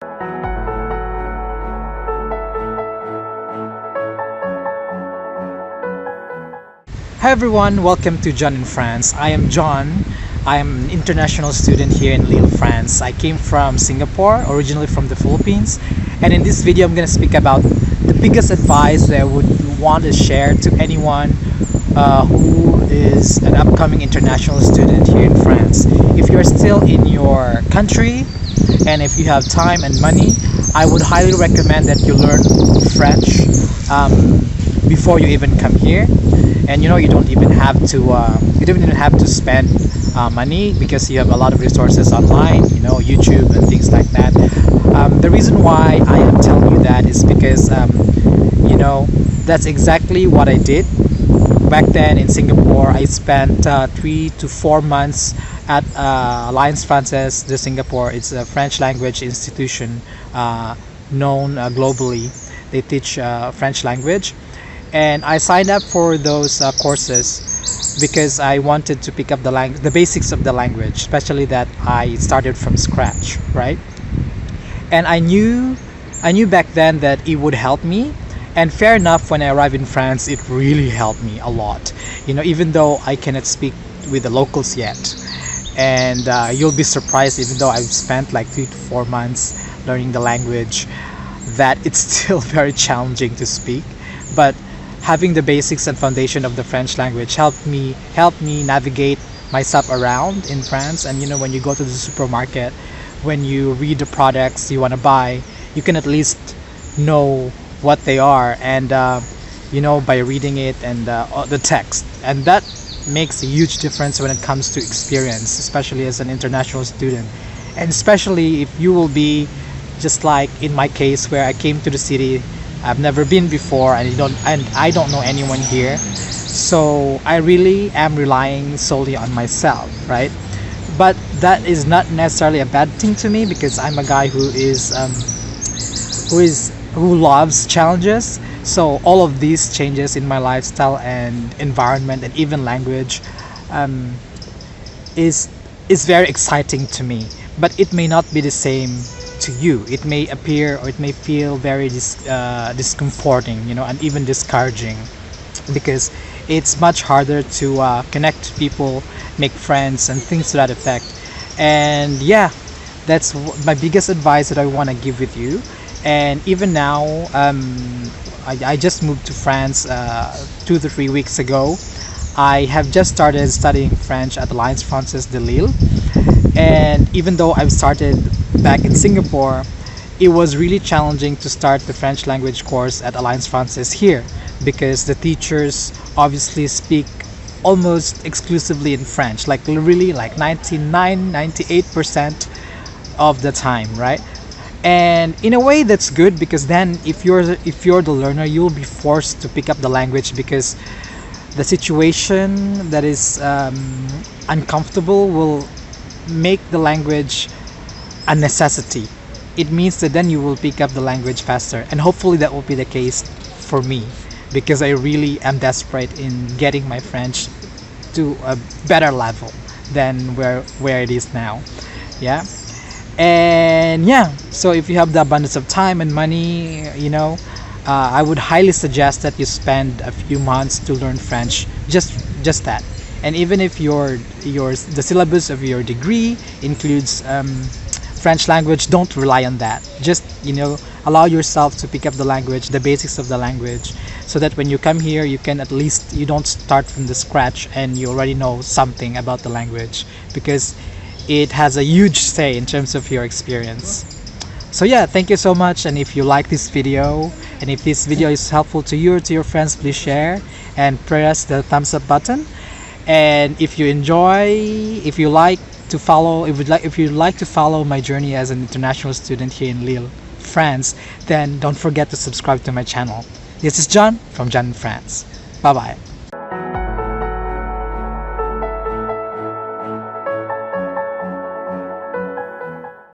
Hi everyone, welcome to John in France. I am John. I am an international student here in Lille, France. I came from Singapore, originally from the Philippines, and in this video I'm going to speak about the biggest advice that I would want to share to anyone who is an upcoming international student here in France. If you're still in your country and if you have time and money, I would highly recommend that you learn French before you even come here. And you don't even have to spend money, because you have a lot of resources online, YouTube and things like that. The reason why I am telling you that is because that's exactly what I did back then in Singapore. I spent 3 to 4 months at Alliance Française de Singapore. It's a French language institution known globally. They teach French language, and I signed up for those courses because I wanted to pick up the basics of the language, especially that I started from scratch, right? And I knew back then that it would help me, and fair enough, when I arrived in France, it really helped me a lot. Even though I cannot speak with the locals yet, and you'll be surprised, even though I've spent like 3 to 4 months learning the language, that it's still very challenging to speak. But having the basics and foundation of the French language helped me navigate myself around in France. And when you go to the supermarket, when you read the products you want to buy, you can at least know what they are, and by reading it and the text. And that makes a huge difference when it comes to experience, especially as an international student, and especially if you will be just like in my case, where I came to the city. I've never been before, and I don't know anyone here, so I really am relying solely on myself, right? But that is not necessarily a bad thing to me, because I'm a guy who loves challenges. So all of these changes in my lifestyle and environment and even language is very exciting to me. But it may not be the same to you. It may appear, or it may feel very discomforting, and even discouraging, because it's much harder to connect to people, make friends, and things to that effect. And yeah, that's my biggest advice that I want to give with you. And even now, I just moved to France 2 to 3 weeks ago. I have just started studying French at Alliance Française de Lille, and even though I've started back in Singapore, it was really challenging to start the French language course at Alliance Française here, because the teachers obviously speak almost exclusively in French, like really like 98% of the time, right? And in a way that's good, because then if you're the learner, you'll be forced to pick up the language, because the situation that is uncomfortable will make the language a necessity. It means that then you will pick up the language faster, and hopefully that will be the case for me, because I really am desperate in getting my French to a better level than where it is now. Yeah. And yeah, so if you have the abundance of time and money, I would highly suggest that you spend a few months to learn French, just that. And even if the syllabus of your degree includes French language, don't rely on that. Just allow yourself to pick up the language, the basics of the language, so that when you come here, you can at least, you don't start from the scratch and you already know something about the language, because it has a huge say in terms of your experience. So yeah, thank you so much. And if you like this video, and if this video is helpful to you or to your friends, please share and press the thumbs up button. And if you like to follow my journey as an international student here in Lille, France, then don't forget to subscribe to my channel. This is John from John in France. Bye bye.